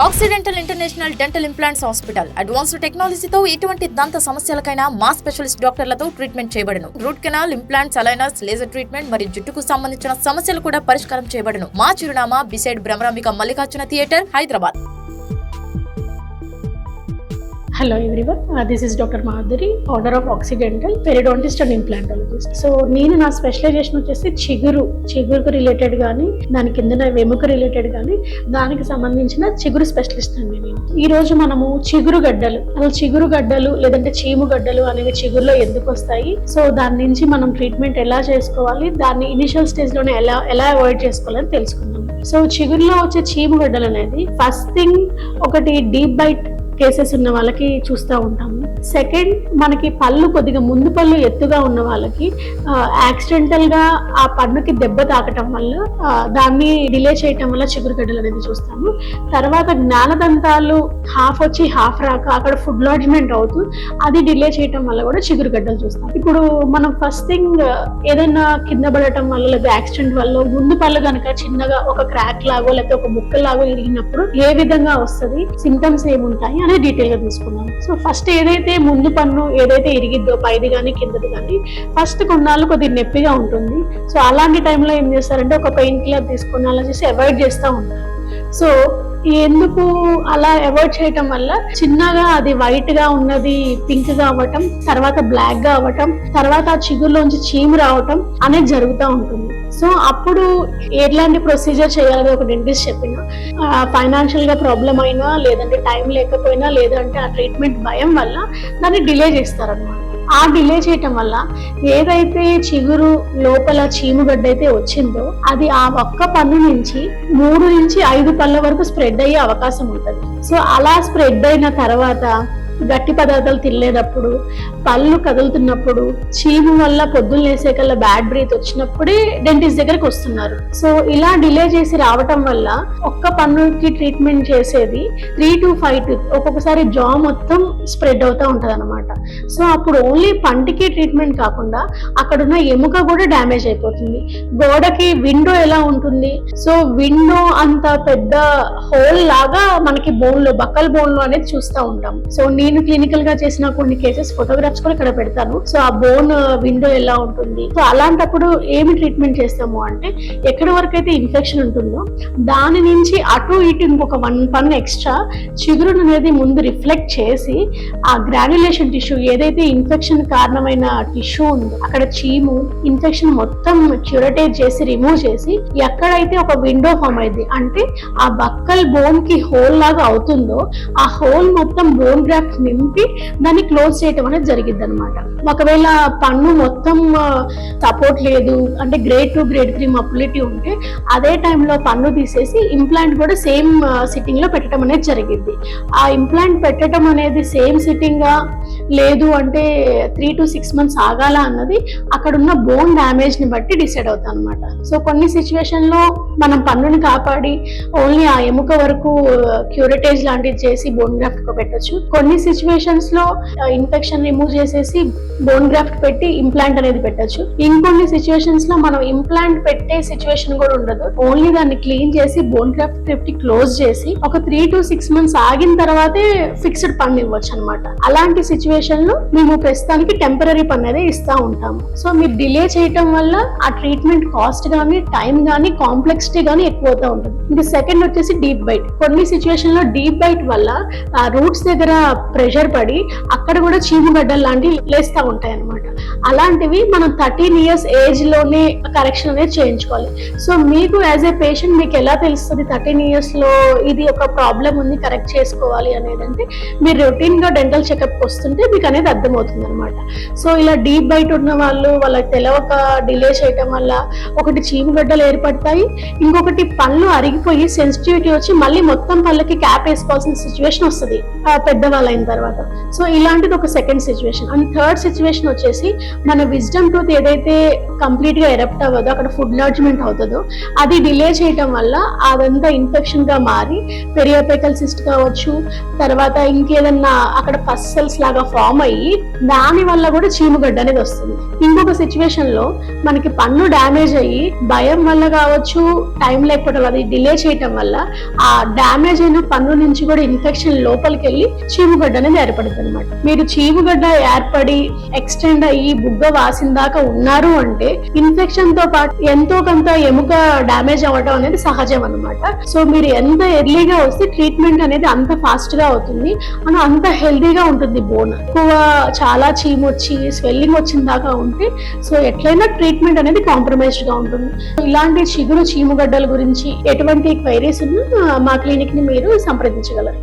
Accidental international dental implants hospital advanced టెక్నాలజీతో ఎటువంటి దంత సమస్యలకైనా మా స్పెషలిస్ట్ డాక్టర్లతో ట్రీట్మెంట్ చేయబడును. Root canal, implants, aligners, laser treatment మరియు జుట్టుకు సంబంధించిన సమస్యలు కూడా పరిష్కారం చేయబడును. మా చిరునామా beside Bhramarambika Mallikarjuna theatre, Hyderabad. Hello everyone, this is Dr. Madhuri, owner of Occidental, periodontist and implantologist. So నేను నా స్పెషలైజేషన్ వచ్చేసి చిగురుకు రిలేటెడ్ కానీ దాని కింద వెముక రిలేటెడ్ కానీ దానికి సంబంధించిన చిగురు స్పెషలిస్ట్ అండి నేను. ఈ రోజు మనము చిగురు గడ్డలు లేదంటే చీము గడ్డలు అనేవి చిగురులో ఎందుకు వస్తాయి, సో దాని నుంచి మనం ట్రీట్మెంట్ ఎలా చేసుకోవాలి, దాన్ని ఇనిషియల్ స్టేజ్ లోనే ఎలా అవాయిడ్ చేసుకోవాలని తెలుసుకుందాం. సో చిగురులో వచ్చే చీము గడ్డలు అనేది ఫస్ట్ థింగ్ ఒకటి డీప్ బైట్ కేసెస్ ఉన్న వాళ్ళకి చూస్తూ ఉంటాము. సెకండ్, మనకి పళ్ళు కొద్దిగా ముందు పళ్ళు ఎత్తుగా ఉన్న వాళ్ళకి యాక్సిడెంటల్ గా ఆ పన్నుకి దెబ్బ తాకటం వల్ల దాన్ని డిలే చేయటం వల్ల చిగురు గడ్డలు అనేది చూస్తాము. తర్వాత జ్ఞానదంతాలు హాఫ్ వచ్చి హాఫ్ రాక అక్కడ ఫుడ్ లాడ్జ్మెంట్ అవుతూ అది డిలే చేయటం వల్ల కూడా చిగురు గడ్డలు చూస్తాం. ఇప్పుడు మనం ఫస్ట్ థింగ్ ఏదైనా కింద పడటం వల్ల లేదా యాక్సిడెంట్ వల్ల ముందు పళ్ళు కనుక చిన్నగా ఒక క్రాక్ లాగో లేకపోతే ఒక ముక్కలాగో ఇరిగినప్పుడు ఏ విధంగా వస్తుంది, సిమ్టమ్స్ ఏముంటాయి అనేది డీటెయిల్ గా తీసుకున్నాం. సో ఫస్ట్ ఏదైతే ముందు పన్ను ఏదైతే ఇరిగిద్దో పైది కానీ కిందది కానీ ఫస్ట్ కొన్నాళ్ళు కొద్దిగా నొప్పిగా ఉంటుంది. సో అలాంటి టైంలో ఏం చేస్తారంటే ఒక పెయిన్ కిల్లర్ తీసుకుని అలా చేసి అవాయిడ్ చేస్తూ ఉంటారు. సో ఎందుకు అలా అవాయిడ్ చేయటం వల్ల చిన్నగా అది వైట్ గా ఉన్నది పింక్ గా అవ్వటం, తర్వాత బ్లాక్ గా అవ్వటం, తర్వాత ఆ చిగురులోంచి చీము రావటం అనేది జరుగుతూ ఉంటుంది. సో అప్పుడు ఎట్లాంటి ప్రొసీజర్ చేయాలని ఒక డెంటిస్ట్ చెప్పిన ఫైనాన్షియల్ గా ప్రాబ్లం అయినా లేదంటే టైం లేకపోయినా లేదంటే ఆ ట్రీట్మెంట్ భయం వల్ల దాన్ని డిలే చేస్తారన్నమాట. ఆ డిలే చేయటం వల్ల ఏదైతే చిగురు లోపల చీముగడ్డ అయితే వచ్చిందో అది ఆ ఒక్క పన్ను నుంచి 3 నుంచి 5 పళ్ళ వరకు స్ప్రెడ్ అయ్యే అవకాశం ఉంటుంది. సో అలా స్ప్రెడ్ అయిన తర్వాత గట్టి పదార్థాలు తినలేనప్పుడు, పళ్ళు కదులుతున్నప్పుడు, చీము వల్ల పొద్దున్న లేసే కల్లా బ్యాడ్ బ్రీత్ వచ్చినప్పుడే డెంటిస్ట్ దగ్గరికి వస్తున్నారు. సో ఇలా డిలే చేసి రావటం వల్ల ఒక్క పన్నుకి ట్రీట్మెంట్ చేసేది 3 to 5 ఒక్కొక్కసారి జా మొత్తం స్ప్రెడ్ అవుతూ ఉంటది అనమాట. సో అప్పుడు ఓన్లీ పంటికి ట్రీట్మెంట్ కాకుండా అక్కడున్న ఎముక కూడా డ్యామేజ్ అయిపోతుంది. గోడకి విండో ఎలా ఉంటుంది, సో విండో అంత పెద్ద హోల్ లాగా మనకి బోన్లో బక్కల్ బోన్లో అనేది చూస్తూ ఉంటాం. సో నేను క్లినికల్ గా చేసిన కొన్ని కేసెస్ ఫోటోగ్రాఫ్స్ కూడా ఇక్కడ పెడతాను. సో ఆ బోన్ విండో ఎలా ఉంటుంది, సో అలాంటప్పుడు ఏమి ట్రీట్మెంట్ చేస్తాము అంటే ఎక్కడి వరకు అయితే ఇన్ఫెక్షన్ ఉంటుందో దాని నుంచి అటు ఇటు ఇంకొక 1 పన్ను ఎక్స్ట్రా చిగురు అనేది ముందు రిఫ్లెక్ట్ చేసి ఆ గ్రాన్యులేషన్ టిష్యూ ఏదైతే ఇన్ఫెక్షన్ కారణమైన టిష్యూ ఉందో అక్కడ చీము ఇన్ఫెక్షన్ మొత్తం క్యూరటేజ్ చేసి రిమూవ్ చేసి ఎక్కడైతే ఒక విండో ఫామ్ అయింది అంటే ఆ బక్కల్ బోన్ కి హోల్ లాగా అవుతుందో ఆ హోల్ మొత్తం బోన్ గ్రాఫ్ట్ నింపి దాన్ని క్లోజ్ చేయటం అనేది జరిగిద్ది అనమాట. ఒకవేళ పన్ను మొత్తం సపోర్ట్ లేదు అంటే గ్రేడ్ 2 గ్రేడ్ 3 మపులిటీ ఉంటే అదే టైంలో పన్ను తీసేసి ఇంప్లాంట్ కూడా సేమ్ సిట్టింగ్ లో పెట్టడం అనేది జరిగిద్ది. ఆ ఇంప్లాంట్ పెట్టడం అనేది సేమ్ సిట్టింగ్ గా లేదు అంటే 3 to 6 months ఆగాల అన్నది అక్కడ ఉన్న బోన్ డ్యామేజ్ ని బట్టి డిసైడ్ అవుతాం అనమాట. సో కొన్ని సిచ్యువేషన్ లో మనం పన్నుని కాపాడి ఓన్లీ ఆ ఎముక వరకు క్యూరిటేజ్ లాంటివి చేసి బోన్ గ్రాఫ్ట్ పెట్టచ్చు. కొన్ని సిచ్యువేషన్స్ లో ఇన్ఫెక్షన్ రిమూవ్ చేసేసి బోన్ గ్రాఫ్ట్ పెట్టి ఇంప్లాంట్ అనేది పెట్టచ్చు. ఇంకొన్ని సిచ్యువేషన్స్ లో మనం ఇంప్లాంట్ పెట్టే సిచ్యువేషన్ కూడా ఉండదు, ఓన్లీ దాన్ని క్లీన్ చేసి బోన్ గ్రాఫ్ట్ పెట్టి క్లోజ్ చేసి ఒక 3 to 6 months ఆగిన తర్వాతే ఫిక్స్డ్ పన్ను ఇవ్వచ్చు అనమాట. అలాంటి సిచ్యువేషన్ లో మేము ప్రస్తుతానికి టెంపరీ పన్ను అనేది ఇస్తా ఉంటాము. సో మీరు డిలే చేయటం వల్ల ఆ ట్రీట్మెంట్ కాస్ట్ గానీ టైం గానీ కాంప్లెక్సిటీ గానీ ఎక్కువ అవుతా ఉంటుంది. ఇంకా సెకండ్ వచ్చేసి డీప్ బైట్. కొన్ని సిచ్యువేషన్ లో డీప్ బైట్ వల్ల ఆ రూట్స్ దగ్గర ప్రెషర్ పడి అక్కడ కూడా చీము గడ్డలు లాంటివి లేస్తా ఉంటాయి అనమాట. అలాంటివి మనం 13 years ఏజ్ లోనే కరెక్షన్ అనేది చేయించుకోవాలి. సో మీకు యాజ్ ఏ పేషెంట్ మీకు ఎలా తెలుస్తుంది 13 years లో ఇది ఒక ప్రాబ్లం ఉంది కరెక్ట్ చేసుకోవాలి అనేది అంటే మీరు రొటీన్ గా డెంటల్ చెకప్ వస్తుంటే మీకు అనేది అర్థమవుతుంది అనమాట. సో ఇలా డీప్ బైట్ ఉన్న వాళ్ళు వాళ్ళకి తెలవక డిలే చేయటం వల్ల ఒకటి చీము గడ్డలు ఏర్పడతాయి, ఇంకొకటి పళ్ళు అరిగిపోయి సెన్సిటివిటీ వచ్చి మళ్ళీ మొత్తం పళ్ళకి క్యాప్ వేసుకోవాల్సిన సిచ్యువేషన్ వస్తుంది పెద్దవాళ్ళైన అయిన తర్వాత. సో ఇలాంటిది ఒక second situation. And third situation వచ్చేసి మన విజ్డమ్ టూత్ ఏదైతే కంప్లీట్ గా ఎరప్ట్ అవ్వదో, అక్కడ ఫుడ్ లాడ్జ్మెంట్ అవుతుందో, అది డిలే చేయటం వల్ల అదంతా ఇన్ఫెక్షన్ గా మారి పెరియోపెకల్ సిస్ట్ కావచ్చు, తర్వాత ఇంకేదన్నా అక్కడ పస్ సెల్స్ లాగా ఫామ్ అయ్యి దాని వల్ల కూడా చీముగడ్డ అనేది వస్తుంది. ఇంకొక సిచ్యువేషన్ లో మనకి పన్ను డ్యామేజ్ అయ్యి భయం వల్ల కావచ్చు, టైం లేకపోవడం, అది డిలే చేయటం వల్ల ఆ డ్యామేజ్ అయిన పన్ను నుంచి కూడా ఇన్ఫెక్షన్ లోపలికి వెళ్ళి చీముగడ్డ అనేది ఏర్పడుతుంది అనమాట. మీరు చీముగడ్డ ఏర్పడి ఎక్స్టెండ్ అయ్యి బుగ్గ వాసిన దాకా ఉన్నారు అంటే ఇన్ఫెక్షన్ తో పాటు ఎంతో కొంత ఎముక డ్యామేజ్ అవ్వడం అనేది సహజం అనమాట. సో మీరు ఎంత ఎర్లీగా వస్తే ట్రీట్మెంట్ అనేది అంత ఫాస్ట్ గా అవుతుంది, అంత హెల్దీగా ఉంటుంది బోన్. ఎక్కువ చాలా చీము వచ్చి స్వెల్లింగ్ వచ్చిన దాకా ఉంటే సో ఎట్లయినా ట్రీట్మెంట్ అనేది కాంప్రమైజ్డ్ గా ఉంటుంది. ఇలాంటి చిగురు చీముగడ్డల గురించి ఎటువంటి క్వైరీస్ ఉన్నా మా క్లినిక్ ని మీరు సంప్రదించగలరు.